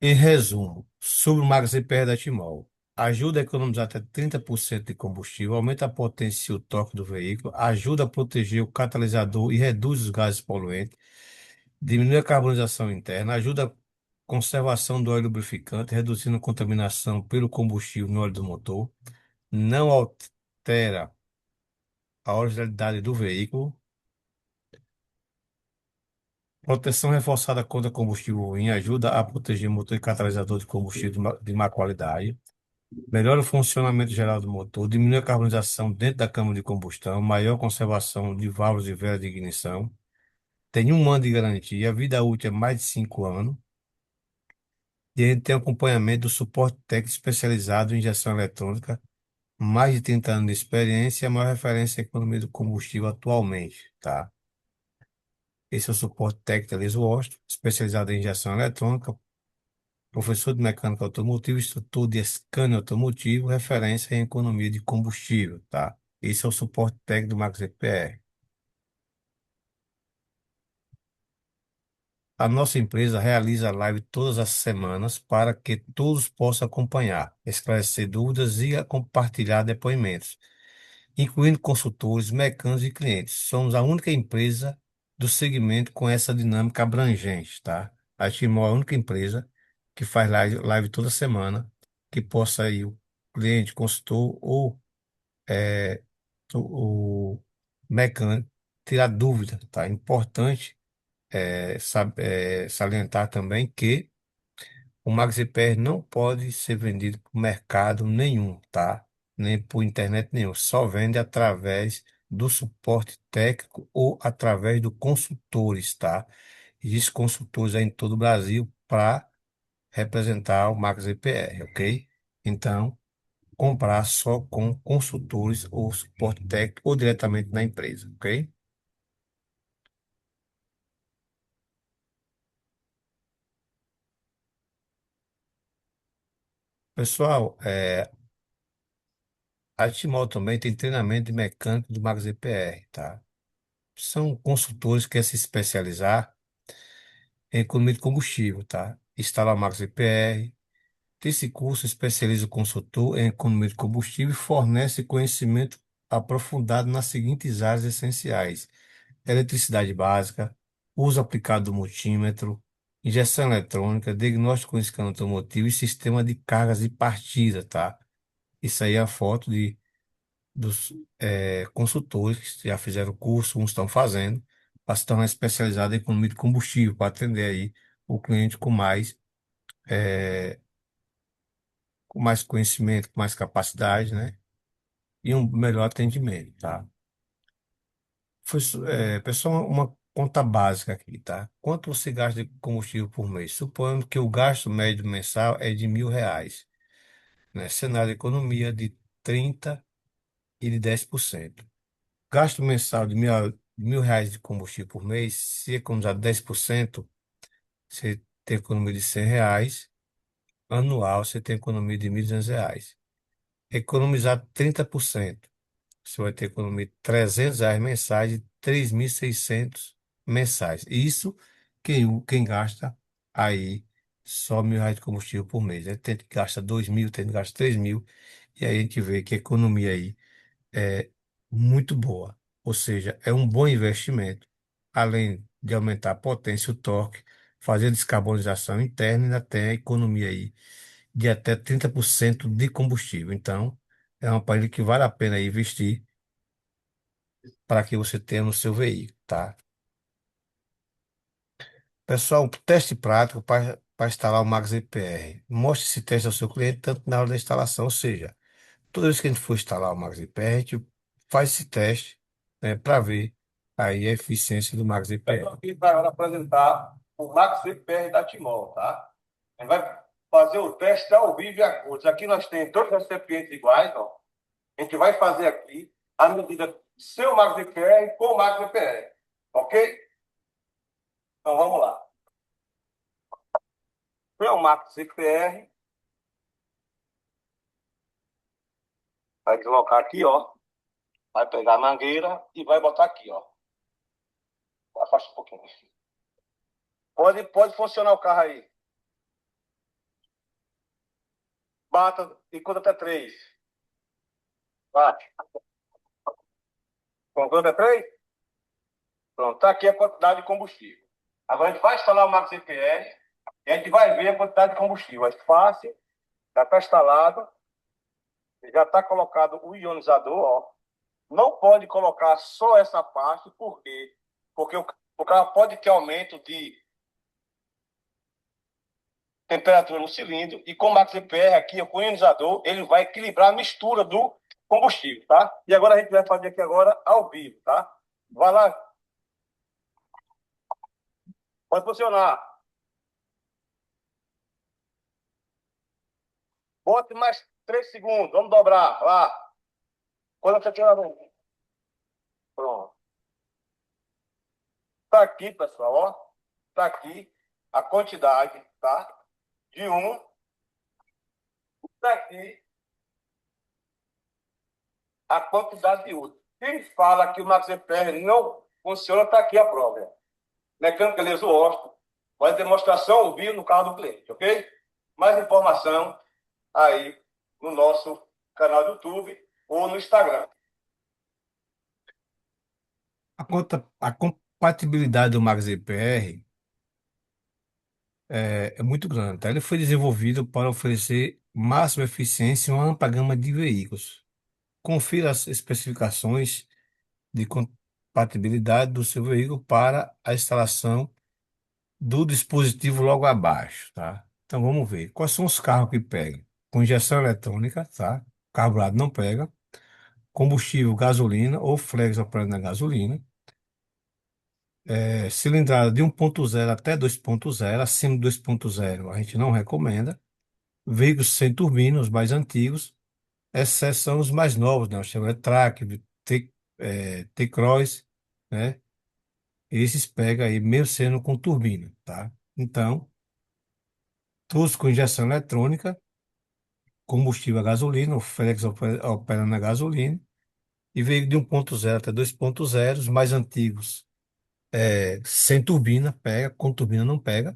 Em resumo, sobre o Max EPR da Timol, ajuda a economizar até 30% de combustível, aumenta a potência e o torque do veículo, ajuda a proteger o catalisador e reduz os gases poluentes, diminui a carbonização interna, ajuda a conservação do óleo lubrificante, reduzindo a contaminação pelo combustível no óleo do motor, não altera a originalidade do veículo, proteção reforçada contra combustível ruim, ajuda a proteger motor e catalisador de combustível de má qualidade. Melhora o funcionamento geral do motor, diminui a carbonização dentro da câmara de combustão, maior conservação de válvulas e velas de ignição, tem 1 ano de garantia, a vida útil é mais de 5 anos, e a gente tem acompanhamento do suporte técnico especializado em injeção eletrônica, mais de 30 anos de experiência e a maior referência em economia do combustível atualmente, tá? Esse é o suporte técnico da Liso Washington, especializado em injeção eletrônica, professor de mecânica automotiva, instrutor de scanner automotivo, referência em economia de combustível, tá? Esse é o suporte técnico do Max EPR. A nossa empresa realiza live todas as semanas para que todos possam acompanhar, esclarecer dúvidas e compartilhar depoimentos, incluindo consultores, mecânicos e clientes. Somos a única empresa do segmento com essa dinâmica abrangente, tá? A Timor é a única empresa que faz live toda semana, que possa ir o cliente, consultor ou o mecânico tirar dúvida, tá? É importante salientar também que o MaxiPR não pode ser vendido por mercado nenhum, tá? Nem por internet nenhum. Só vende através do suporte técnico ou através do consultores, tá? Existem consultores aí em todo o Brasil para representar o MaxiPR, ok? Então, comprar só com consultores ou suporte técnico ou diretamente na empresa, ok? Pessoal, a Timol também tem treinamento de mecânico do MaxiPR, tá? São consultores que querem se especializar em economia de combustível, tá? Instala Max EPR. Esse curso especializa o consultor em economia de combustível e fornece conhecimento aprofundado nas seguintes áreas essenciais: eletricidade básica, uso aplicado do multímetro, injeção eletrônica, diagnóstico com scan automotivo e sistema de cargas e partida, tá? Isso aí é a foto dos consultores que já fizeram o curso, uns estão fazendo, para se tornar especializado em economia de combustível, para atender aí o cliente eh, com mais conhecimento, com mais capacidade, né? E um melhor atendimento, tá? Pessoal, uma conta básica aqui, tá? Quanto você gasta de combustível por mês? Suponhamos que o gasto médio mensal é de R$ 1.000, né? Cenário de economia de 30 e de 10%. Gasto mensal de R$ 1.000 de combustível por mês, se economizar 10%, você tem economia de R$ 100. Anual, você tem economia de R$ 1.200. Economizar 30%, você vai ter economia de R$ 300 mensais e 3.600 mensais. Isso quem gasta aí só R$ 1.000 de combustível por mês, né? Tem que gastar 2.000, tem que gastar 3.000, e aí a gente vê que a economia aí é muito boa. Ou seja, é um bom investimento, além de aumentar a potência, o torque, fazer descarbonização interna e ainda tem a economia aí de até 30% de combustível. Então, é um aparelho que vale a pena investir para que você tenha no seu veículo, tá? Pessoal, teste prático para instalar o Max EPR. Mostre esse teste ao seu cliente tanto na hora da instalação, ou seja, toda vez que a gente for instalar o Max EPR, a gente faz esse teste, né, para ver aí a eficiência do Max Eu EPR. estou aqui para apresentar o Max EPR da Timol, tá? A gente vai fazer o teste ao vivo e a cores. Aqui nós temos dois recipientes iguais, ó. A gente vai fazer aqui a medida do seu Max EPR com o Max EPR, ok? Então vamos lá. Para o Max EPR, vai deslocar aqui, ó. Vai pegar a mangueira e vai botar aqui, ó. Afasta um pouquinho. Pode funcionar o carro aí. Bata e conta até 3. Bate. Conta até 3? Pronto, está aqui a quantidade de combustível. Agora a gente vai instalar o Max EPR e a gente vai ver a quantidade de combustível. É fácil, já está instalado, já está colocado o ionizador, ó. Não pode colocar só essa parte, por quê? Porque o carro pode ter aumento de temperatura no cilindro e com o Max EPR aqui, com o ionizador, ele vai equilibrar a mistura do combustível, tá? E agora a gente vai fazer aqui agora ao vivo, tá? Vai lá. Pode funcionar. Bote mais 3 segundos. Vamos dobrar. Lá. Quando você tiver. Pronto. Tá aqui, pessoal, ó. Tá aqui a quantidade, tá? De um. Tá aqui a quantidade de outro. Quem fala que o Max EPR não funciona, tá aqui a prova. Mecânica Leso Austin. Faz demonstração ao vivo no carro do cliente, ok? Mais informação aí no nosso canal do YouTube ou no Instagram. A compatibilidade do Max EPR é muito grande, tá? Ele foi desenvolvido para oferecer máxima eficiência em uma ampla gama de veículos. Confira as especificações de compatibilidade do seu veículo para a instalação do dispositivo logo abaixo, tá? Então vamos ver. Quais são os carros que pegam? Com injeção eletrônica, tá? Carburado não pega. Combustível, gasolina ou flex operando na gasolina. Cilindrada de 1.0 até 2.0, acima de 2.0 a gente não recomenda. Veículos sem turbina, os mais antigos, exceção os mais novos, né? O Chevrolet Track, T-Cross, né? Esses pegam aí, mesmo sendo com turbina, tá? Então, todos com injeção eletrônica, combustível a gasolina, o Flex opera na gasolina, e veículo de 1.0 até 2.0, os mais antigos, sem turbina, pega, com turbina não pega.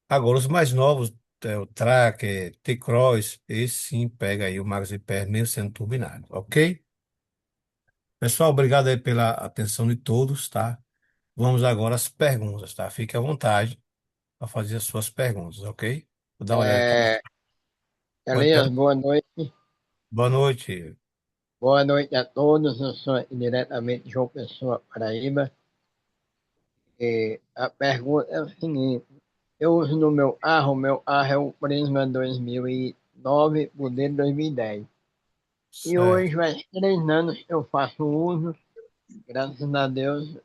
Agora, os mais novos, o Tracker, T-Cross, esse sim pega aí o Max EPR mesmo sendo turbinado, ok? Pessoal, obrigado aí pela atenção de todos, tá? Vamos agora às perguntas, tá? Fique à vontade para fazer as suas perguntas, ok? Vou dar uma olhada aqui. Pode Elias, perguntar. boa noite. Boa noite. Boa noite a todos. Eu sou diretamente de João Pessoa, Paraíba. E a pergunta é o seguinte: eu uso no meu carro é o Prisma 2009, modelo 2010. E hoje Certo. faz 3 anos que eu faço uso, graças a Deus,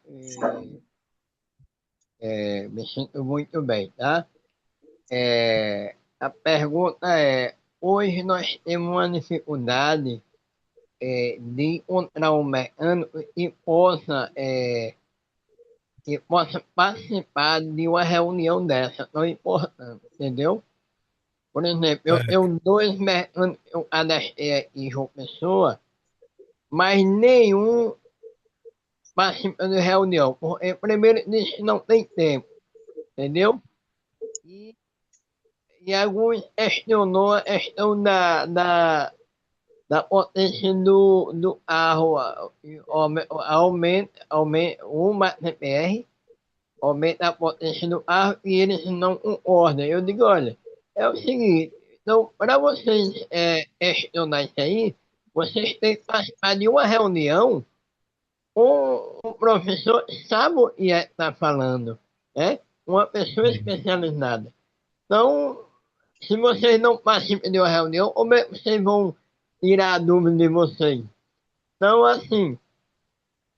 me sinto muito bem, tá? A pergunta é: hoje nós temos uma dificuldade de encontrar um mecânico que possa participar de uma reunião dessa tão importante, entendeu? Por exemplo, eu Certo. tenho 2 mecânicos que eu cadastrei aqui em João Pessoa, mas nenhum participa de reunião, porque primeiro diz que não tem tempo, entendeu? E, e alguns questionou a questão da potência do carro, aumenta uma TPR, aumenta a potência do carro e eles não concordam. Eu digo, olha, é o seguinte, então, para vocês questionar isso aí, vocês têm que participar de uma reunião com o professor que sabe o que está falando, né? Uma pessoa Sim. especializada. Então, se vocês não participam de uma reunião, como é que vocês vão tirar a dúvida de vocês? Então, assim,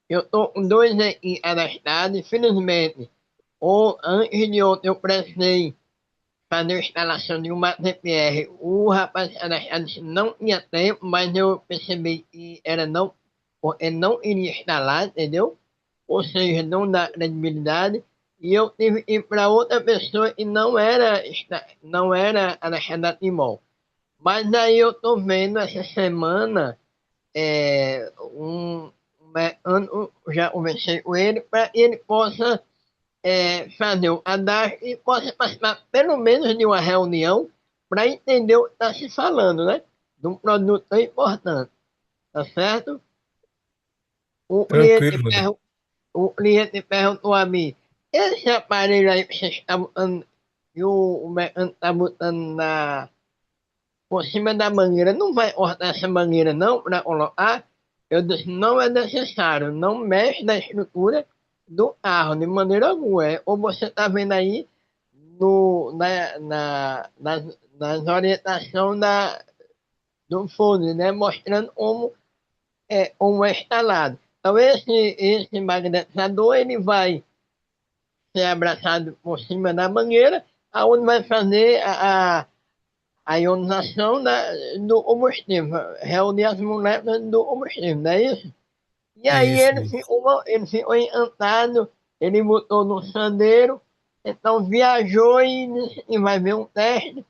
eu estou com 2 aqui cadastrados, infelizmente. Ou antes de ontem eu precisei fazer a instalação de uma TPR. O rapaz cadastrado disse que não tinha tempo, mas eu percebi que ele não iria instalar, entendeu? Ou seja, não dá credibilidade. E eu tive que ir para outra pessoa que não era cadastrada Timol. Mas aí eu tô vendo essa semana um mecânico, já conversei com ele, para que ele possa fazer o cadastro e possa participar pelo menos de uma reunião para entender o que está se falando, né? De um produto tão importante, tá certo? O cliente, Tranquilo, meu amigo. o cliente perguntou a mim, esse aparelho aí que você está botando, e o mecânico está botando por cima da mangueira, não vai cortar essa mangueira não para colocar? Eu disse, não é necessário, não mexe na estrutura do carro, de maneira alguma. Ou você está vendo aí nas orientações do fone, né? Mostrando como é instalado. Então esse magnetizador ele vai ser abraçado por cima da mangueira, aonde vai fazer a ionização do combustível, reunir as moléculas do combustível, não é isso? E aí Isso, isso. ele ficou encantado, ele botou no sandeiro, então viajou e vai ver um teste.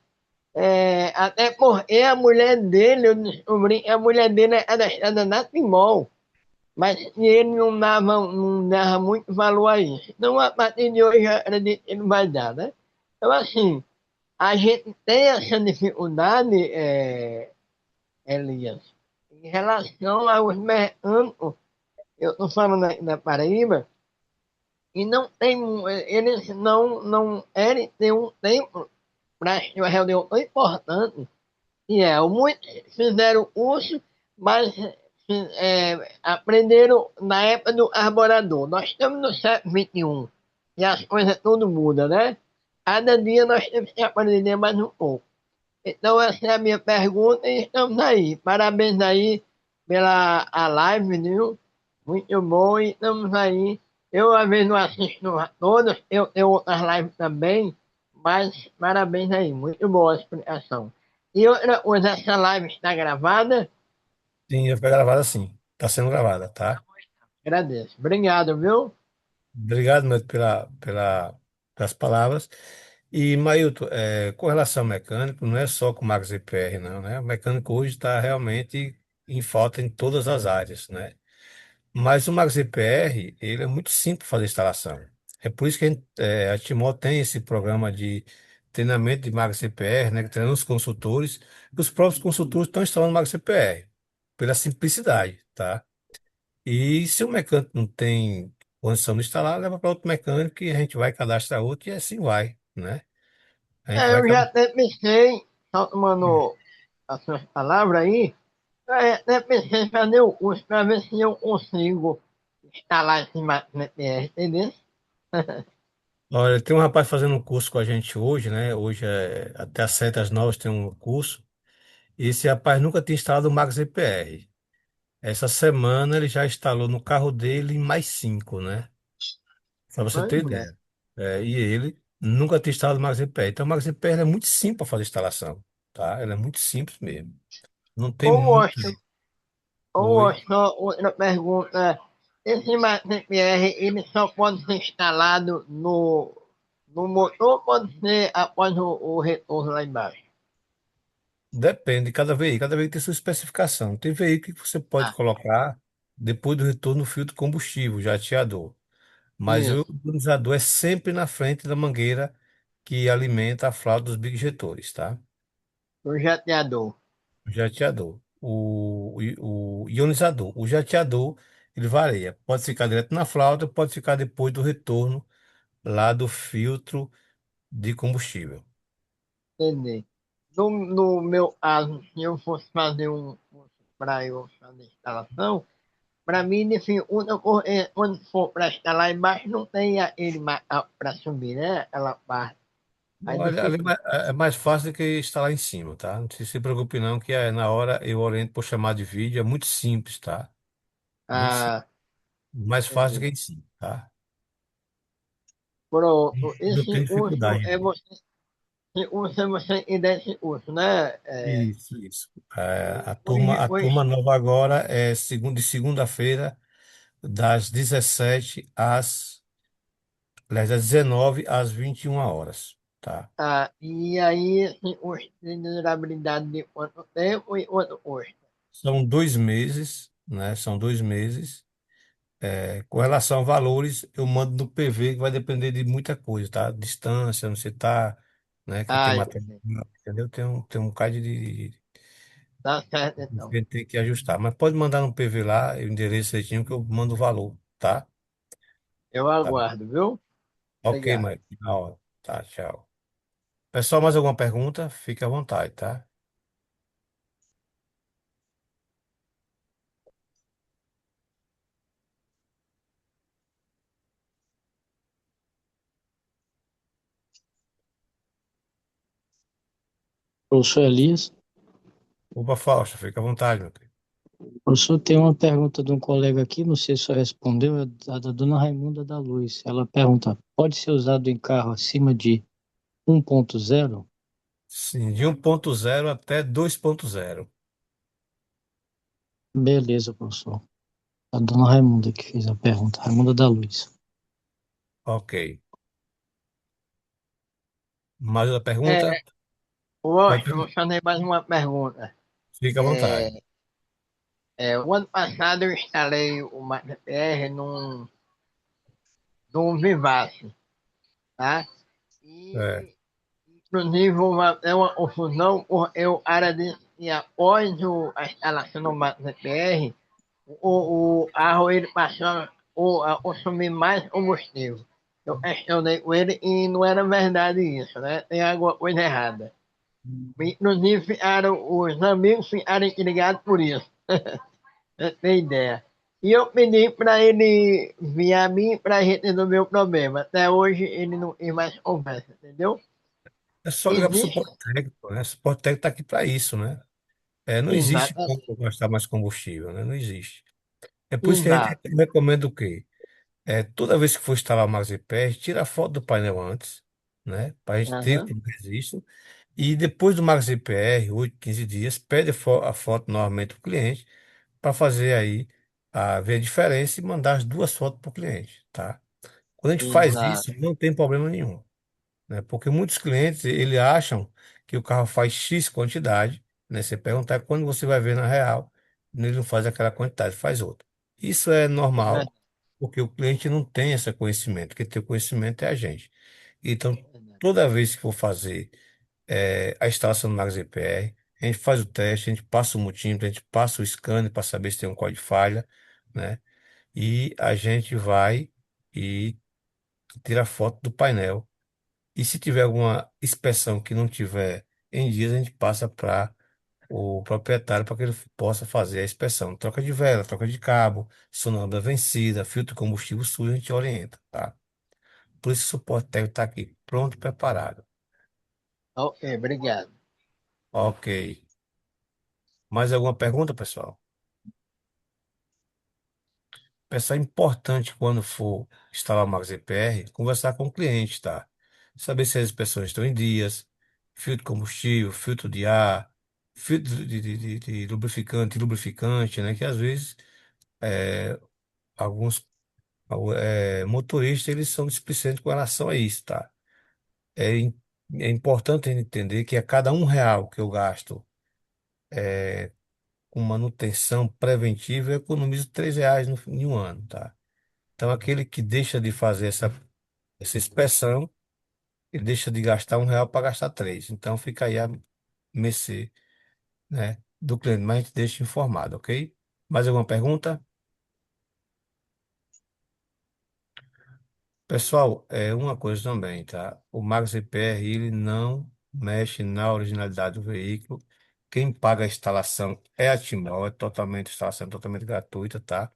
Até porque a mulher dele, eu descobri que a mulher dele é cadastrada na Timol, mas que ele não dava muito valor a isso. Então a partir de hoje eu acredito que ele vai dar, né? Então assim, a gente tem essa dificuldade, Elias, em relação aos mecânicos, eu estou falando aqui da Paraíba, e não tem, eles eles têm um tempo para uma reunião tão importante, e muitos fizeram curso, mas aprenderam na época do arborador. Nós estamos no século XXI, e as coisas tudo mudam, né? Cada dia nós temos que aprender mais um pouco. Então essa é a minha pergunta e estamos aí. Parabéns aí pela a live, viu? Muito bom e estamos aí. Eu às vezes não assisto a todas, eu tenho outras lives também, mas parabéns aí, muito boa a explicação. E outra coisa, essa live está gravada? Sim, vai ficar gravada sim. Está sendo gravada, tá? Agradeço. Obrigado, viu? Obrigado, meu, pelas palavras. E, Mailton, com relação ao mecânico, não é só com o Max EPR, não, né? O mecânico hoje está realmente em falta em todas as áreas, né? Mas o Max EPR, ele é muito simples fazer instalação. É por isso que a Timó tem esse programa de treinamento de Max EPR, né? Que treina os consultores, e os próprios consultores estão instalando o Max EPR, pela simplicidade, tá? E se o mecânico não tem condição de instalar, leva para outro mecânico e a gente vai cadastrar outro e assim vai, né? A gente vai Eu já cadastrar. até pensei, só tomando as suas palavras aí, eu até pensei em fazer o curso para ver se eu consigo instalar esse máquina PR, entendeu? Olha, tem um rapaz fazendo um curso com a gente hoje, né? Hoje até às 7 às 9 tem um curso. E esse rapaz nunca tinha instalado o Max EPR. Essa semana ele já instalou no carro dele mais 5, né? Para você Pois ter é. ideia. E ele nunca tinha instalado o Max EPR. Então o Max EPR é muito simples para fazer instalação, tá? Ele é muito simples mesmo. Não tem Ô, muito. Washington, Oi. só outra pergunta. Esse máquina PR, ele só pode ser instalado no motor ou pode ser após o retorno lá embaixo? Depende, cada veículo tem sua especificação. Tem veículo que você pode Ah, colocar depois do retorno no filtro de combustível, jateador. Mas o isso. ionizador é sempre na frente da mangueira que alimenta a fralda dos bijetores, tá? O jateador. O jateador. O ionizador. O jateador, ele varia. Pode ficar direto na fralda, pode ficar depois do retorno lá do filtro de combustível. Entendi. No meu caso, se eu fosse fazer um curso para eu fazer instalação, para mim, dificulta quando for para instalar embaixo, não tem aquele para subir, né? Aquela parte. Aí Olha, ali dificulta. é mais fácil do que estar lá em cima, tá? Não se preocupe não, que na hora eu oriento por chamar de vídeo, é muito simples, tá? Muito simples. Ah, Mais fácil do que entendi. em cima, tá? Pronto. Não Esse tem curso dificuldade, é não. você, esse curso é você que dá esse curso, né? Isso, isso. A Hoje, turma nova agora é de segunda-feira, das 17 aliás, das 19 às 21 horas, tá? e aí, esse curso tem durabilidade de quanto tempo e quanto custa? São 2 meses, né? São 2 meses. Com relação a valores, eu mando no PV, que vai depender de muita coisa, tá? Distância, onde você está, né? Que tem Ah, matéria, entendeu? Tem um bocado tá certo de então. gente tem que ajustar. Mas pode mandar no PV lá, o endereço certinho que eu mando o valor, tá? Eu Tá bom. aguardo, viu? Ok, Obrigado. Mike. Na hora. Tá, tchau. Pessoal, mais alguma pergunta? Fique à vontade, tá? Professor Elias, Opa, Fausto, fique à vontade, meu querido. professor, tem uma pergunta de um colega aqui, não sei se o senhor respondeu, é a da dona Raimunda da Luz. Ela pergunta, pode ser usado em carro acima de 1.0? Sim, de 1.0 até 2.0. Beleza, professor. A dona Raimunda que fez a pergunta, Raimunda da Luz. Ok. Mais outra É, pergunta? Pode eu vou perguntar. fazer mais uma pergunta. Fique à vontade. É, o ano passado eu instalei o MacBR num Vivace, tá? É, E, inclusive, é uma confusão, porque eu era de que após a instalação do MacBR, o carro ele passou a consumir mais combustível. Eu questionei com ele e não era verdade isso, né? Tem alguma coisa errada. Inclusive, os amigos ficaram ligados por isso. Você tem ideia. E eu pedi para ele vir a mim para gente resolver o problema. Até hoje ele não tem mais conversa, entendeu? é só ligar para o Existe. suporte técnico, né? O suporte técnico está aqui para isso, né? Não existe como Exatamente. gastar mais combustível, né? Não existe. É por isso que a gente Exato. recomenda o quê? Toda vez que for instalar o MaxiPR, tira a foto do painel antes, né? Para a gente ter Aham. como registro. E depois do MaxiPR, 8, 15 dias, pede a foto novamente para o cliente para fazer aí, ver a diferença e mandar as duas fotos para o cliente, tá? Quando a gente faz Exato. isso, não tem problema nenhum, né? Porque muitos clientes, ele acham que o carro faz X quantidade, né? Você perguntar quando você vai ver na real, ele não faz aquela quantidade, faz outra. Isso é É verdade. normal, porque o cliente não tem esse conhecimento, quem tem o conhecimento é a gente. Então, toda vez que for fazer a instalação do Max EPR, a gente faz o teste, a gente passa o multímetro, a gente passa o scanner para saber se tem um código de falha, né? E a gente vai e tira foto do painel. E se tiver alguma inspeção que não tiver em dias, a gente passa para o proprietário para que ele possa fazer a inspeção. Troca de vela, troca de cabo, sonâmbula vencida, filtro de combustível sujo, a gente orienta, tá? Por isso o suporte técnico está aqui, pronto e preparado. Ok, obrigado. Ok. Mais alguma pergunta, pessoal? Pessoal, é importante quando for instalar o Max EPR, conversar com o cliente, tá? Saber se as inspeções estão em dias, filtro de combustível, filtro de ar, filtro de lubrificante, né? Que às vezes alguns motoristas eles são displicentes com relação a isso, tá? É, im- é importante a gente entender que a cada R$ 1 que eu gasto com manutenção preventiva, eu economizo R$ 3 em um ano, tá? Então, aquele que deixa de fazer essa inspeção, ele deixa de gastar R$ 1 para gastar três. Então, fica aí a mercê, né, do cliente, mas a gente deixa informado, ok? Mais alguma pergunta? Pessoal, uma coisa também, tá? O Max EPR, ele não mexe na originalidade do veículo. Quem paga a instalação é a Timbal, instalação é totalmente gratuita, tá?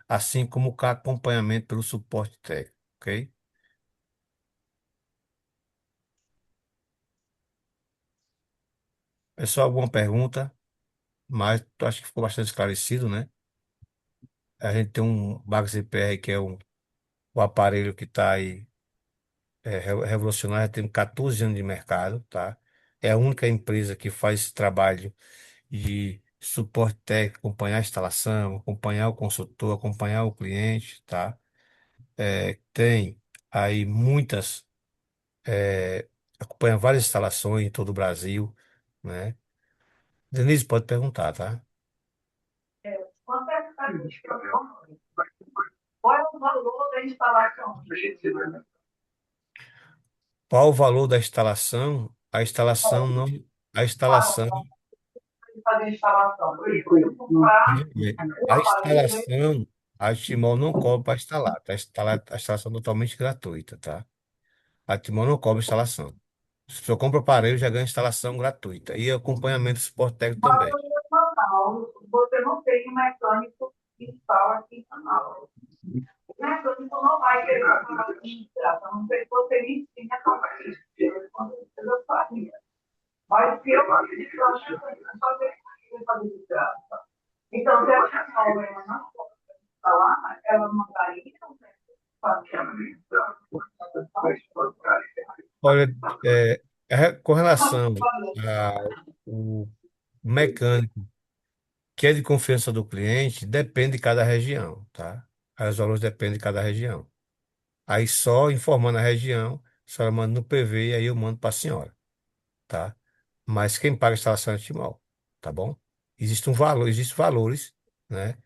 Assim como o acompanhamento pelo suporte técnico, ok? Pessoal, alguma pergunta? Mas eu acho que ficou bastante esclarecido, né? A gente tem um Max EPR, que é o aparelho que está aí revolucionário, tem 14 anos de mercado, tá? É a única empresa que faz esse trabalho de suporte técnico, acompanhar a instalação, acompanhar o consultor, acompanhar o cliente, tá? Tem aí acompanha várias instalações em todo o Brasil, né? Denise, pode perguntar, tá? Qual é o valor da instalação? Qual o valor da instalação? A instalação não, a instalação, Fazer instalação. Comprar, a aparelho, instalação, a Timol não cobra para instalar, tá? A instalação é totalmente gratuita, tá? A Timol não cobra instalação. Se você compra o aparelho, já ganha instalação gratuita. E acompanhamento de suporte técnico também. valor total. Você não tem um mecânico que instala aqui em Manaus. O mecânico não vai querer fazer de graça, a não ser que você me ensine a fazer isso. Quando você faria. Mas o que eu faço de graça, é fazer de graça. Então, se a pessoa ela não pode instalar, ela mandaria um técnico fazer. Olha, com relação ao mecânico, que é de confiança do cliente, depende de cada região, tá? Aí os valores dependem de cada região. Aí só informando a região, a senhora manda no PV e aí eu mando para a senhora, tá? Mas quem paga a instalação é a Timol, tá bom? Existe um valor, existem valores, né?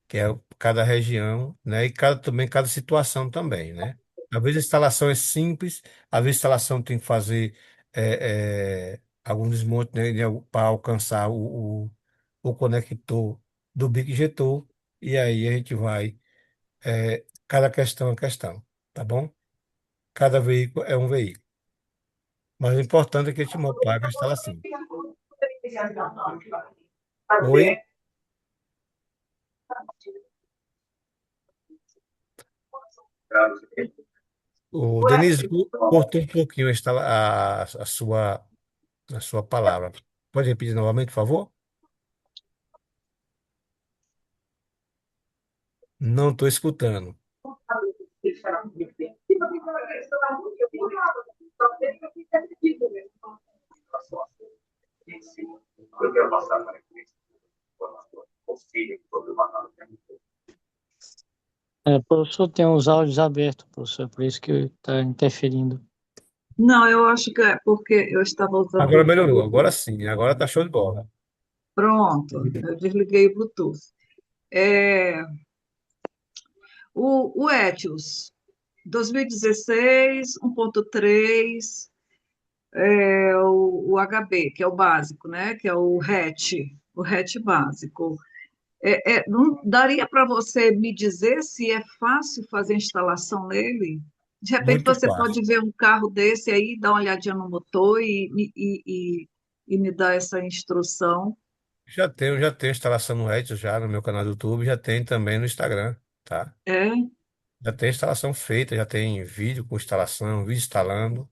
Que é cada região, né? E também cada situação também, né? Às vezes a instalação é simples, às vezes a instalação tem que fazer algum desmonte, né, para alcançar o conector do bico injetor, e aí a gente vai, cada questão é questão, tá bom? Cada veículo é um veículo. Mas o importante é que a gente não paga a instalação. Oi? O Denise, cortou um pouquinho a sua palavra. Pode repetir novamente, por favor? Não estou escutando. Eu quero passar para Professor, tem os áudios abertos, professor, por isso que está interferindo. Não, eu acho que é porque eu estava usando Agora o melhorou, Bluetooth. agora sim, agora tá show de bola. Pronto, eu desliguei o Bluetooth. É, o Etios, 2016, 1.3, o HB, que é o básico, né? Que é o hatch básico. Não daria para você me dizer se é fácil fazer a instalação nele? De repente Muito você pode fácil. ver um carro desse aí, dar uma olhadinha no motor e me dar essa instrução. Já tenho instalação no Edge, já no meu canal do YouTube, já tem também no Instagram, tá? É? Já tem instalação feita, já tem vídeo com instalação, vídeo instalando.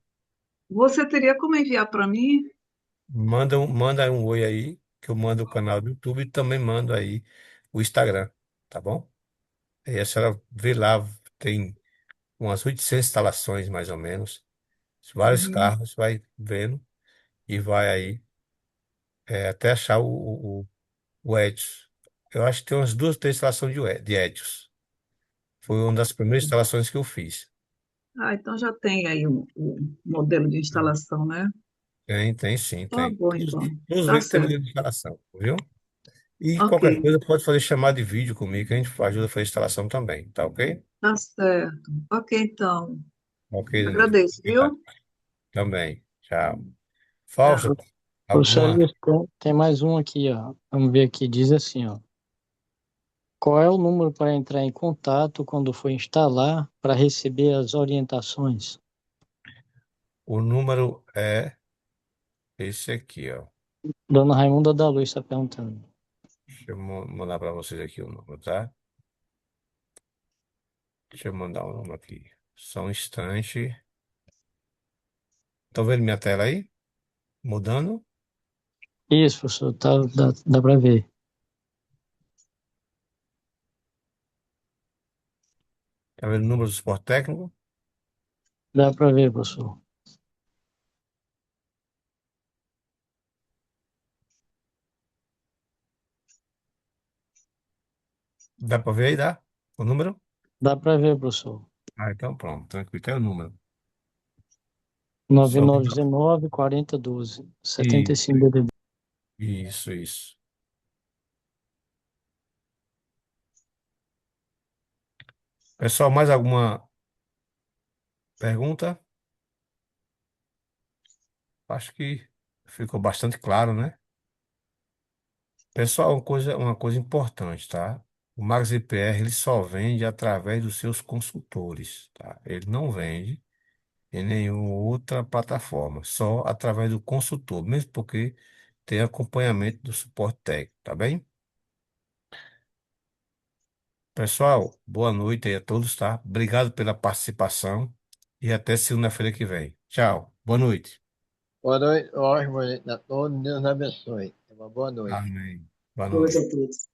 Você teria como enviar para mim? Manda um oi aí, que eu mando o canal do YouTube e também mando aí o Instagram, tá bom? Aí a senhora vê lá, tem umas 800 instalações mais ou menos, vários Uhum. carros, vai vendo e vai aí até achar o Etios. Eu acho que tem umas duas, três instalações de Etios. Foi uma das primeiras instalações que eu fiz. Ah, então já tem aí o modelo de instalação, né? Tem sim, Tá tem. bom, então. Todos os Tá veículos têm certo. modelo de instalação, viu? E Ok, qualquer coisa pode fazer chamada de vídeo comigo, que a gente ajuda a fazer a instalação também, tá ok? tá certo. Ok, então. Ok, Denise. Agradeço, Obrigado. viu? Também. Tchau. Tchau. Fausto, Professor alguma. Elias, tem mais um aqui, ó. Vamos ver aqui, diz assim, ó. Qual é o número para entrar em contato quando for instalar para receber as orientações? O número é esse aqui, ó. Dona Raimunda da Luz está perguntando. Deixa eu mandar para vocês aqui o número, tá? Deixa eu mandar o número aqui. Só um instante. Estão vendo minha tela aí? Mudando? Isso, professor, dá para ver. Tá vendo o número do suporte técnico? Dá para ver, professor. Dá para ver aí, dá? O número? Dá para ver, professor. Ah, então pronto. Tranquilo, tem o número. Só que. 9919 4012 Isso, 75 DDD. isso. Pessoal, mais alguma pergunta? Acho que ficou bastante claro, né? Pessoal, uma coisa importante, tá? O MaxIPR ele só vende através dos seus consultores, tá? Ele não vende em nenhuma outra plataforma, só através do consultor, mesmo porque tem acompanhamento do suporte técnico, tá bem? Pessoal, boa noite aí a todos, tá? Obrigado pela participação e até segunda-feira que vem. Tchau, boa noite. Boa noite, ótimo, a todos, Deus abençoe. Uma boa noite. Amém. Boa Boas noite. a todos.